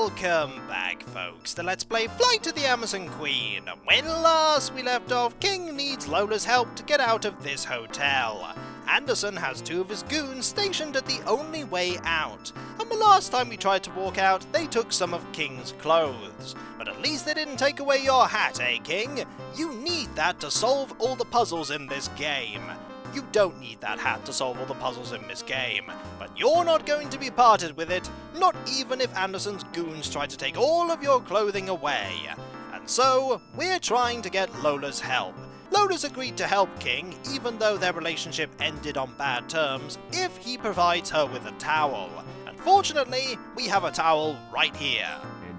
Welcome back, folks, to Let's Play Flight to the Amazon Queen. When last we left off, King needs Lola's help to get out of this hotel. Anderson has two of his goons stationed at the only way out, and the last time we tried to walk out, they took some of King's clothes. But at least they didn't take away your hat, eh, King? You need that to solve all the puzzles in this game. You don't need that hat to solve all the puzzles in this game, but you're not going to be parted with it, not even if Anderson's goons try to take all of your clothing away. And so, we're trying to get Lola's help. Lola's agreed to help King, even though their relationship ended on bad terms, if he provides her with a towel. Unfortunately, we have a towel right here.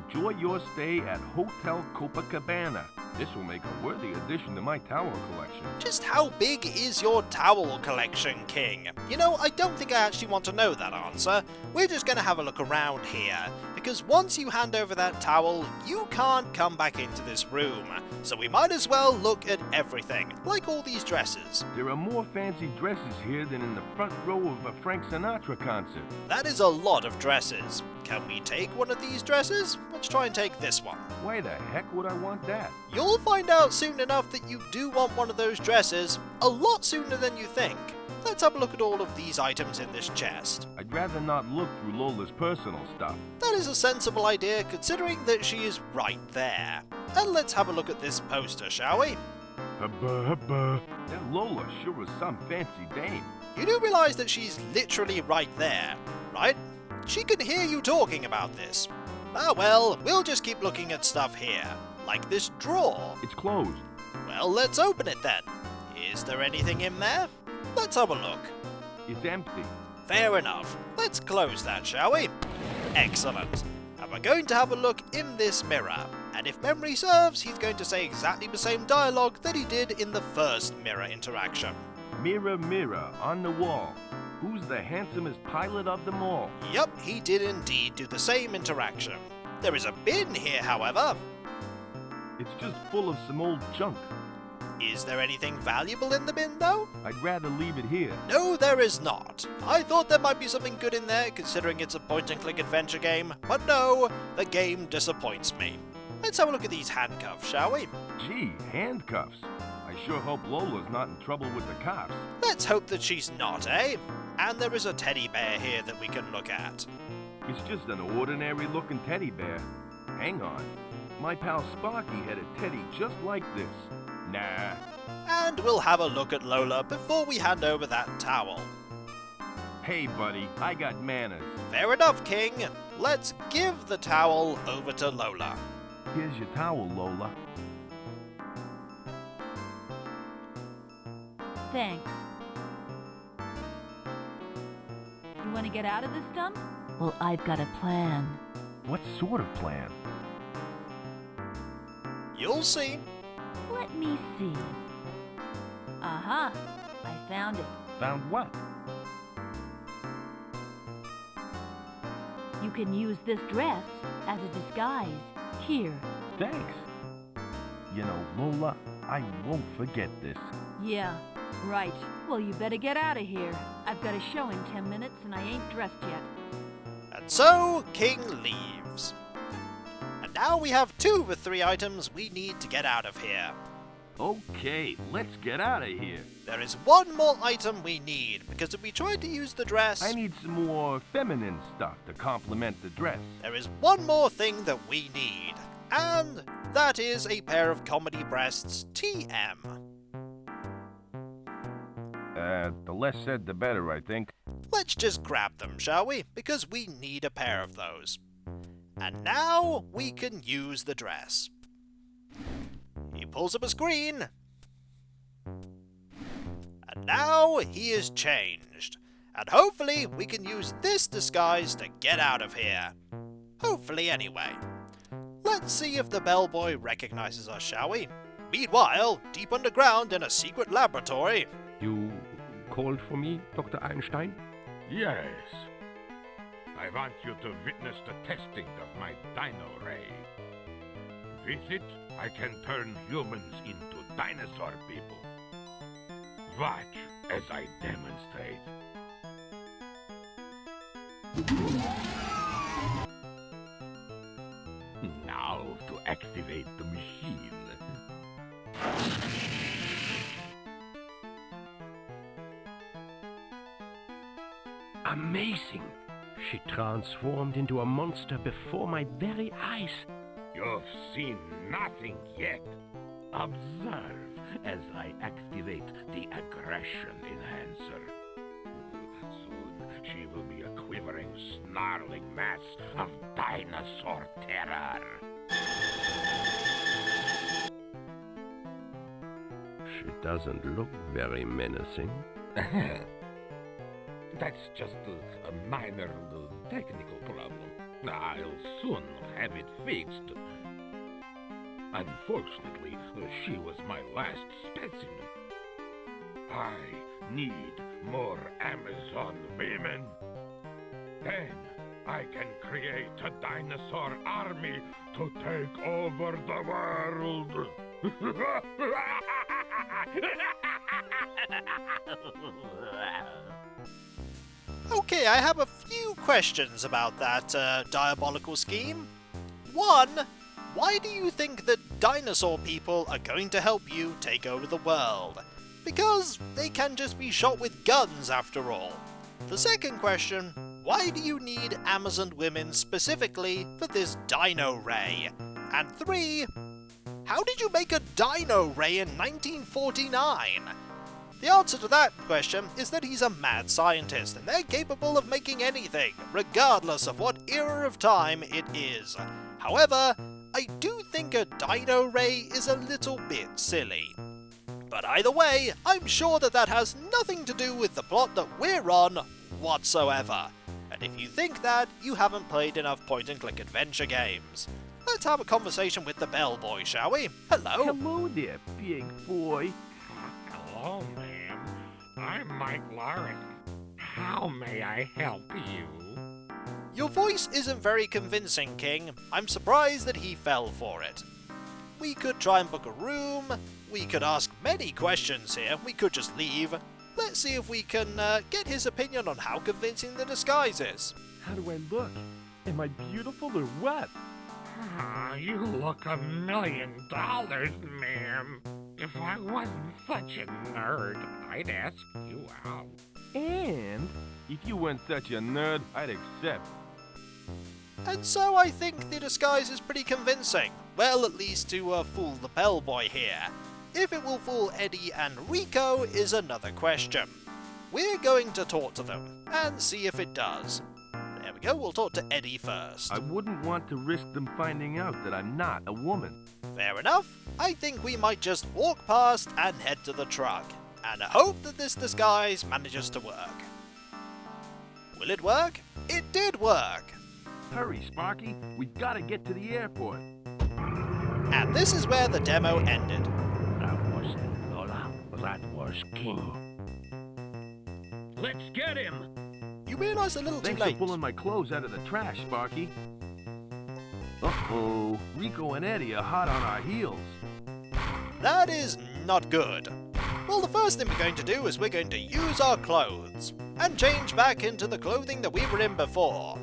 Enjoy your stay at Hotel Copacabana. This will make a worthy addition to my towel collection. Just how big is your towel collection, King? You know, I don't think I actually want to know that answer. We're just going to have a look around here, because once you hand over that towel, you can't come back into this room. So we might as well look at everything, like all these dresses. There are more fancy dresses here than in the front row of a Frank Sinatra concert. That is a lot of dresses. Can we take one of these dresses? Let's try and take this one. Why the heck would I want that? You'll find out soon enough that you do want one of those dresses, a lot sooner than you think. Let's have a look at all of these items in this chest. I'd rather not look through Lola's personal stuff. That is a sensible idea, considering that she is right there. And let's have a look at this poster, shall we? Hubba hubba. That Lola sure is some fancy dame. You do realize that she's literally right there, right? She can hear you talking about this. Ah well, we'll just keep looking at stuff here, like this drawer. It's closed. Well, let's open it then. Is there anything in there? Let's have a look. It's empty. Fair enough. Let's close that, shall we? Excellent. And we're going to have a look in this mirror. And if memory serves, he's going to say exactly the same dialogue that he did in the first mirror interaction. Mirror, mirror, on the wall. Who's the handsomest pilot of them all? Yup, he did indeed do the same interaction. There is a bin here, however. It's just full of some old junk. Is there anything valuable in the bin, though? I'd rather leave it here. No, there is not. I thought there might be something good in there, considering it's a point-and-click adventure game, but no, the game disappoints me. Let's have a look at these handcuffs, shall we? Gee, handcuffs. I sure hope Lola's not in trouble with the cops. Let's hope that she's not, eh? And there is a teddy bear here that we can look at. It's just an ordinary-looking teddy bear. Hang on. My pal Sparky had a teddy just like this. Nah. And we'll have a look at Lola before we hand over that towel. Hey, buddy, I got manners. Fair enough, King. Let's give the towel over to Lola. Here's your towel, Lola. Thanks. You want to get out of this dump? Well, I've got a plan. What sort of plan? You'll see. Let me see. Aha! I found it. Found what? You can use this dress as a disguise. Here. Thanks. You know, Lola, I won't forget this. Yeah, right. Well, you better get out of here. I've got a show in 10 minutes and I ain't dressed yet. And so, King leaves. And now we have 2 of the 3 items we need to get out of here. Okay, let's get out of here. There is one more item we need, because if we tried to use the dress... I need some more feminine stuff to complement the dress. There is one more thing that we need, and that is a pair of comedy breasts TM. The less said, the better, I think. Let's just grab them, shall we? Because we need a pair of those. And now we can use the dress. He pulls up a screen. And now he is changed. And hopefully we can use this disguise to get out of here. Hopefully anyway. Let's see if the bellboy recognizes us, shall we? Meanwhile, deep underground in a secret laboratory. You called for me, Dr. Einstein? Yes. I want you to witness the testing of my dino ray. With it, I can turn humans into dinosaur people. Watch as I demonstrate. valve to activate the machine. Amazing! She transformed into a monster before my very eyes. You've seen nothing yet. Observe as I activate the aggression enhancer. Soon she will be a quivering, snarling mass of dinosaur terror. She doesn't look very menacing. That's just a minor technical problem. I'll soon have it fixed. Unfortunately, she was my last specimen. I need more Amazon women. Then I can create a dinosaur army to take over the world. Okay, I have a few questions about that diabolical scheme. One, why do you think that dinosaur people are going to help you take over the world? Because they can just be shot with guns after all. The second question, why do you need Amazon women specifically for this dino ray? And three, how did you make a dino ray in 1949? The answer to that question is that he's a mad scientist, and they're capable of making anything, regardless of what era of time it is. However, I do think a dino ray is a little bit silly. But either way, I'm sure that has nothing to do with the plot that we're on whatsoever. And if you think that, you haven't played enough point-and-click adventure games. Let's have a conversation with the bellboy, shall we? Hello? Hello there, big boy. Hello, ma'am. I'm Mike Lawrence. How may I help you? Your voice isn't very convincing, King. I'm surprised that he fell for it. We could try and book a room, we could ask many questions here, we could just leave. Let's see if we can get his opinion on how convincing the disguise is. How do I look? Am I beautiful or what? You look $1 million, ma'am. If I wasn't such a nerd, I'd ask you out. And if you weren't such a nerd, I'd accept. And so I think the disguise is pretty convincing. Well, at least to fool the bellboy here. If it will fool Eddie and Rico is another question. We're going to talk to them and see if it does. There we go, we'll talk to Eddie first. I wouldn't want to risk them finding out that I'm not a woman. Fair enough. I think we might just walk past and head to the truck, and hope that this disguise manages to work. Will it work? It did work! Hurry, Sparky. We gotta get to the airport. And this is where the demo ended. That wasn't Lola. That was King. Let's get him! You realise a little too Thanks late. for pulling my clothes out of the trash, Sparky. Uh-oh. Rico and Eddie are hot on our heels. That is not good. Well, the first thing we're going to do is we're going to use our clothes and change back into the clothing that we were in before.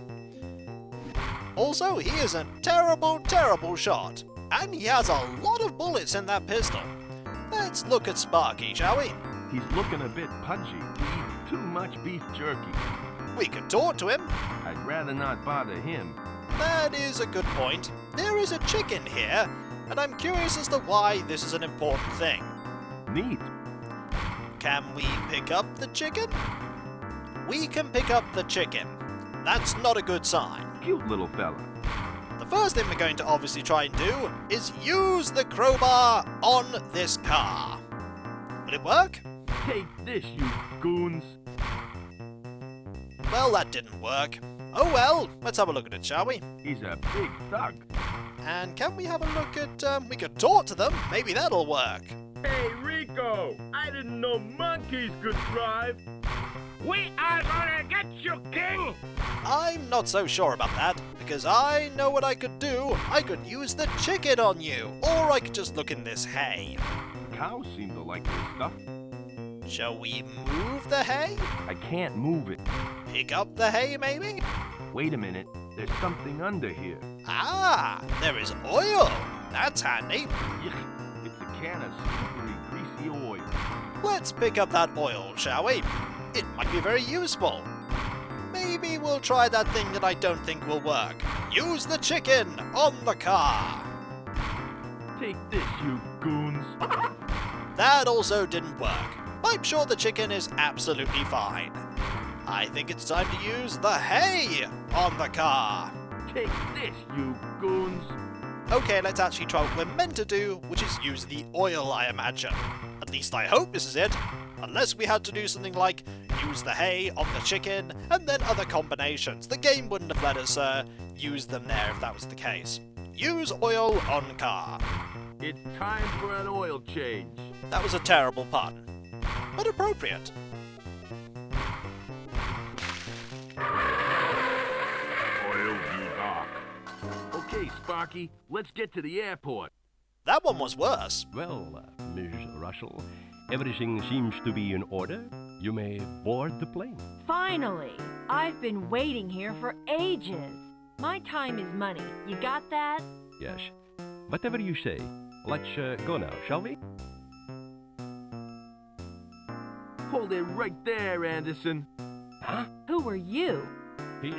Also, he is a terrible, terrible shot, and he has a lot of bullets in that pistol. Let's look at Sparky, shall we? He's looking a bit pudgy. He eats too much beef jerky. We could talk to him. I'd rather not bother him. That is a good point. There is a chicken here, and I'm curious as to why this is an important thing. Neat. Can we pick up the chicken? We can pick up the chicken. That's not a good sign. Cute little fella. The first thing we're going to obviously try and do is use the crowbar on this car. Will it work? Take this, you goons. Well, that didn't work. Oh well, let's have a look at it, shall we? He's a big thug. And can we have a look at, we could talk to them, maybe that'll work. Hey, Rico! I didn't know monkeys could drive. We are gonna get you, King! I'm not so sure about that, because I know what I could do. I could use the chicken on you, or I could just look in this hay. Cows seem to like this stuff. Shall we move the hay? I can't move it. Pick up the hay, maybe? Wait a minute. There's something under here. Ah, there is oil. That's handy. Yuck, it's a can of slippery, greasy oil. Let's pick up that oil, shall we? It might be very useful. Maybe we'll try that thing that I don't think will work. Use the chicken on the car. Take this, you goons. That also didn't work. I'm sure the chicken is absolutely fine. I think it's time to use the hay on the car. Take this, you goons. Okay, let's actually try what we're meant to do, which is use the oil, I imagine. At least I hope this is it. Unless we had to do something like use the hay on the chicken, and then other combinations. The game wouldn't have let us use them there if that was the case. Use oil on car. It's time for an oil change. That was a terrible pun, but appropriate. Oil be dark. Okay, Sparky, let's get to the airport. That one was worse. Well, Miss Russell, everything seems to be in order. You may board the plane. Finally! I've been waiting here for ages. My time is money. You got that? Yes. Whatever you say. Let's go now, shall we? Hold it right there, Anderson. Huh? Who are you? He's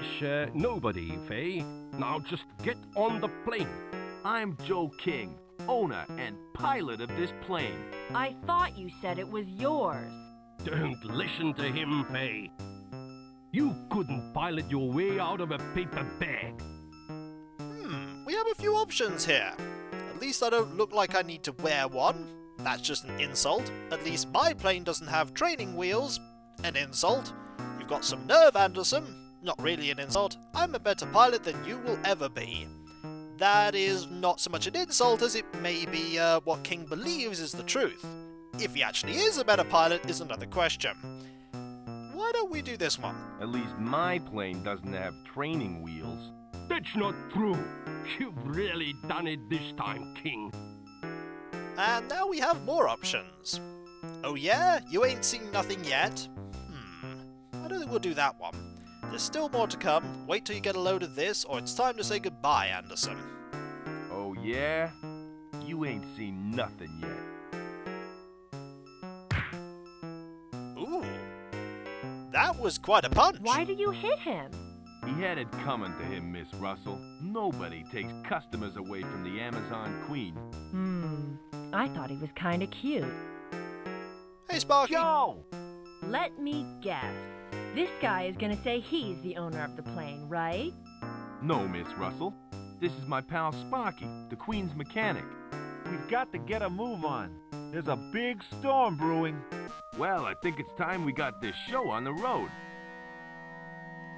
nobody, Faye. Now just get on the plane. I'm Joe King, owner and pilot of this plane. I thought you said it was yours. Don't listen to him, Faye. You couldn't pilot your way out of a paper bag. We have a few options here. At least I don't look like I need to wear one. That's just an insult. At least my plane doesn't have training wheels. An insult. You've got some nerve, Anderson. Not really an insult. I'm a better pilot than you will ever be. That is not so much an insult as it may be what King believes is the truth. If he actually is a better pilot is another question. Why don't we do this one? At least my plane doesn't have training wheels. That's not true. You've really done it this time, King. And now we have more options. Oh yeah? You ain't seen nothing yet? I don't think we'll do that one. There's still more to come. Wait till you get a load of this, or it's time to say goodbye, Anderson. Oh yeah? You ain't seen nothing yet. Ooh. That was quite a punch. Why did you hit him? He had it coming to him, Miss Russell. Nobody takes customers away from the Amazon Queen. I thought he was kinda cute. Hey, Sparky. Joe! Let me guess. This guy is gonna say he's the owner of the plane, right? No, Miss Russell. This is my pal Sparky, the Queen's mechanic. We've got to get a move on. There's a big storm brewing. Well, I think it's time we got this show on the road.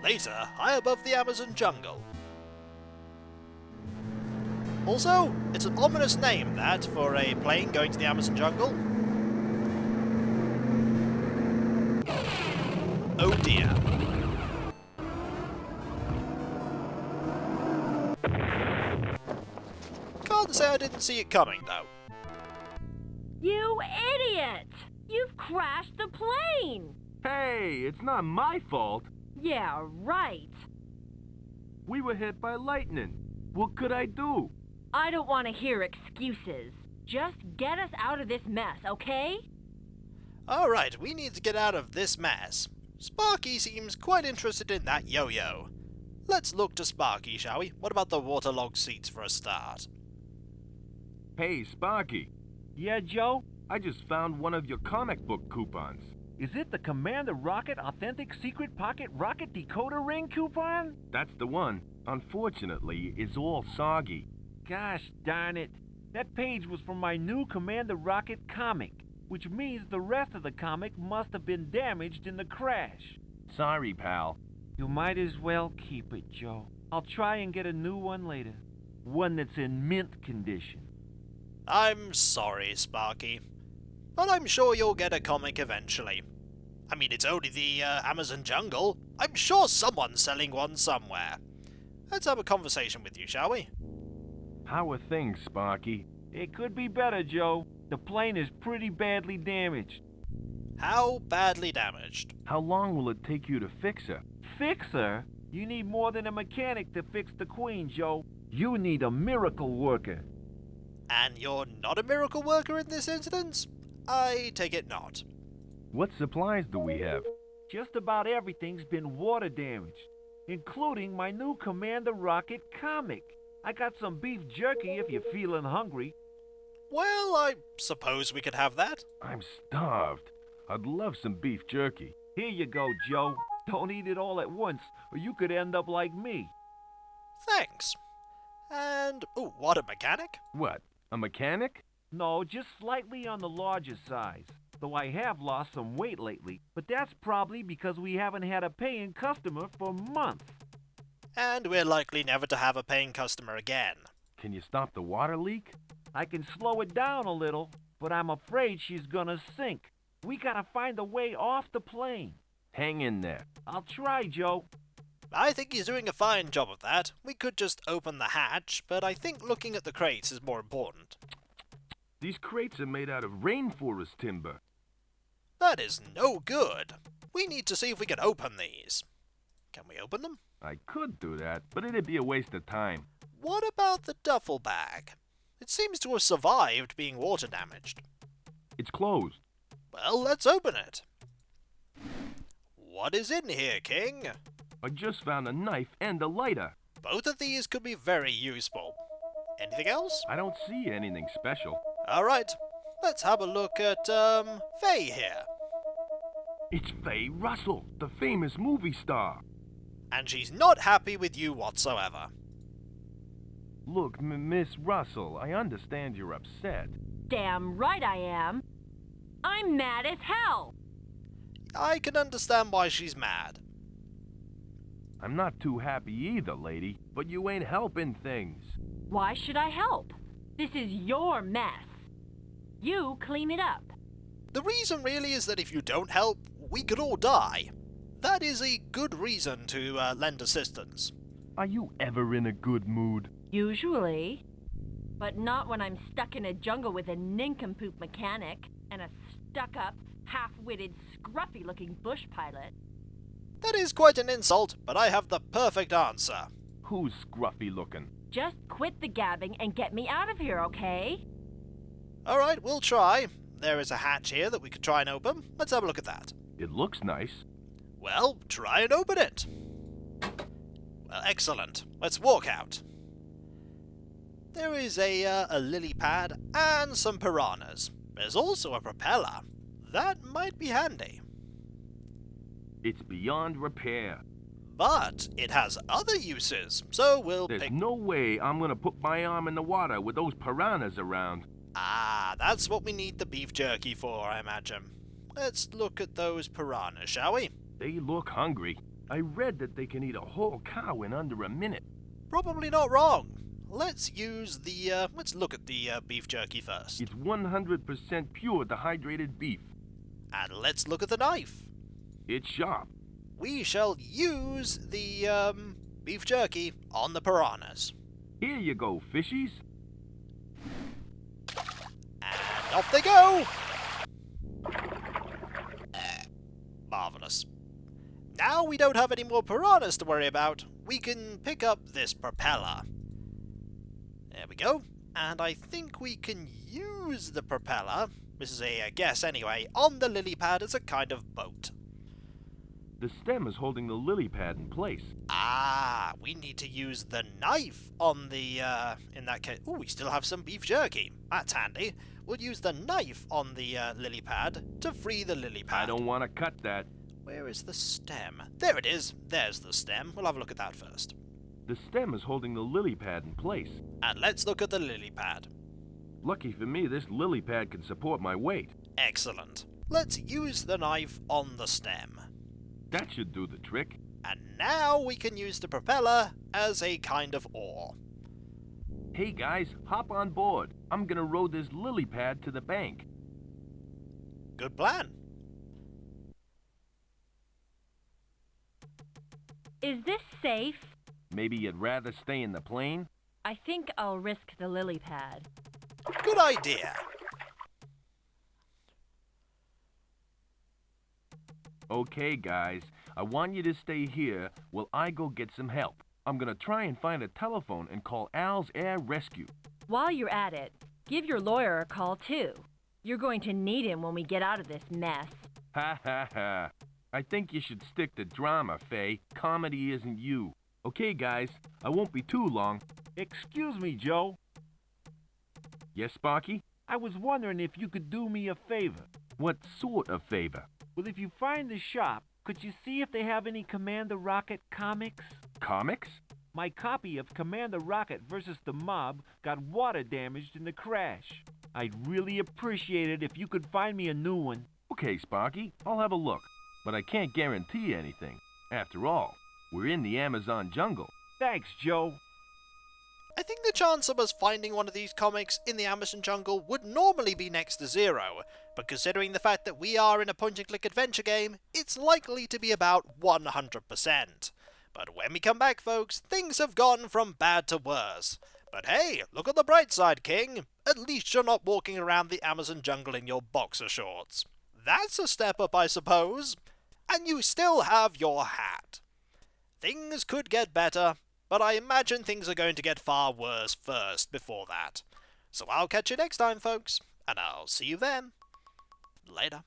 Later, high above the Amazon jungle. Also, it's an ominous name, that, for a plane going to the Amazon jungle. Oh dear. Can't say I didn't see it coming, though. You idiot! You've crashed the plane! Hey, it's not my fault. Yeah, right. We were hit by lightning. What could I do? I don't want to hear excuses. Just get us out of this mess, okay? Alright, we need to get out of this mess. Sparky seems quite interested in that yo-yo. Let's look to Sparky, shall we? What about the waterlogged seats for a start? Hey, Sparky. Yeah, Joe? I just found one of your comic book coupons. Is it the Commander Rocket Authentic Secret Pocket Rocket Decoder Ring coupon? That's the one. Unfortunately, it's all soggy. Gosh darn it. That page was from my new Commander Rocket comic, which means the rest of the comic must have been damaged in the crash. Sorry, pal. You might as well keep it, Joe. I'll try and get a new one later. One that's in mint condition. I'm sorry, Sparky. But I'm sure you'll get a comic eventually. I mean, it's only the Amazon jungle. I'm sure someone's selling one somewhere. Let's have a conversation with you, shall we? How are things, Sparky? It could be better, Joe. The plane is pretty badly damaged. How badly damaged? How long will it take you to fix her? Fix her? You need more than a mechanic to fix the Queen, Joe. You need a miracle worker. And you're not a miracle worker in this instance? I take it not. What supplies do we have? Just about everything's been water damaged, including my new Commander Rocket comic. I got some beef jerky if you're feeling hungry. Well, I suppose we could have that. I'm starved. I'd love some beef jerky. Here you go, Joe. Don't eat it all at once, or you could end up like me. Thanks. And, oh, what a mechanic. What, a mechanic? No, just slightly on the larger size. Though I have lost some weight lately, but that's probably because we haven't had a paying customer for months. And we're likely never to have a paying customer again. Can you stop the water leak? I can slow it down a little, but I'm afraid she's gonna sink. We gotta find a way off the plane. Hang in there. I'll try, Joe. I think he's doing a fine job of that. We could just open the hatch, but I think looking at the crates is more important. These crates are made out of rainforest timber. That is no good. We need to see if we can open these. Can we open them? I could do that, but it'd be a waste of time. What about the duffel bag? It seems to have survived being water damaged. It's closed. Well, let's open it. What is in here, King? I just found a knife and a lighter. Both of these could be very useful. Anything else? I don't see anything special. Alright, let's have a look at, Faye here. It's Faye Russell, the famous movie star. And she's not happy with you whatsoever. Look, Miss Russell, I understand you're upset. Damn right I am. I'm mad as hell. I can understand why she's mad. I'm not too happy either, lady, but you ain't helping things. Why should I help? This is your mess. You clean it up. The reason really is that if you don't help, we could all die. That is a good reason to lend assistance. Are you ever in a good mood? Usually. But not when I'm stuck in a jungle with a nincompoop mechanic and a stuck-up, half-witted, scruffy-looking bush pilot. That is quite an insult, but I have the perfect answer. Who's scruffy looking? Just quit the gabbing and get me out of here, okay? Alright, we'll try. There is a hatch here that we could try and open. Let's have a look at that. It looks nice. Well, try and open it. Well, excellent. Let's walk out. There is a lily pad and some piranhas. There's also a propeller. That might be handy. It's beyond repair. But it has other uses, so we'll There's pick... no way I'm gonna put my arm in the water with those piranhas around. Ah, that's what we need the beef jerky for, I imagine. Let's look at those piranhas, shall we? They look hungry. I read that they can eat a whole cow in under a minute. Probably not wrong. Let's use the, let's look at the beef jerky first. It's 100% pure dehydrated beef. And let's look at the knife. It's sharp. We shall use the, beef jerky on the piranhas. Here you go, fishies. And off they go! Marvelous. Now we don't have any more piranhas to worry about. We can pick up this propeller. There we go. And I think we can use the propeller, this is a guess anyway, on the lily pad as a kind of boat. The stem is holding the lily pad in place. Ah, we need to use the knife on the, in that case... Ooh, we still have some beef jerky. That's handy. We'll use the knife on the lily pad to free the lily pad. I don't want to cut that. Where is the stem? There it is. There's the stem. We'll have a look at that first. The stem is holding the lily pad in place. And let's look at the lily pad. Lucky for me, this lily pad can support my weight. Excellent. Let's use the knife on the stem. That should do the trick. And now we can use the propeller as a kind of oar. Hey guys, hop on board. I'm gonna row this lily pad to the bank. Good plan. Is this safe? Maybe you'd rather stay in the plane? I think I'll risk the lily pad. Good idea. Okay guys, I want you to stay here while I go get some help. I'm gonna try and find a telephone and call Al's Air Rescue. While you're at it, give your lawyer a call too. You're going to need him when we get out of this mess. Ha ha ha. I think you should stick to drama, Faye. Comedy isn't you. Okay, guys, I won't be too long. Excuse me, Joe. Yes, Sparky? I was wondering if you could do me a favor. What sort of favor? Well, if you find the shop, could you see if they have any Commander Rocket comics? Comics? My copy of Commander Rocket vs. the Mob got water damaged in the crash. I'd really appreciate it if you could find me a new one. Okay, Sparky, I'll have a look. But I can't guarantee anything. After all, we're in the Amazon jungle. Thanks, Joe. I think the chance of us finding one of these comics in the Amazon jungle would normally be next to zero, but considering the fact that we are in a point-and-click adventure game, it's likely to be about 100%. But when we come back, folks, things have gone from bad to worse. But hey, look on the bright side, King. At least you're not walking around the Amazon jungle in your boxer shorts. That's a step up, I suppose. And you still have your hat. Things could get better, but I imagine things are going to get far worse first before that. So I'll catch you next time, folks, and I'll see you then. Later.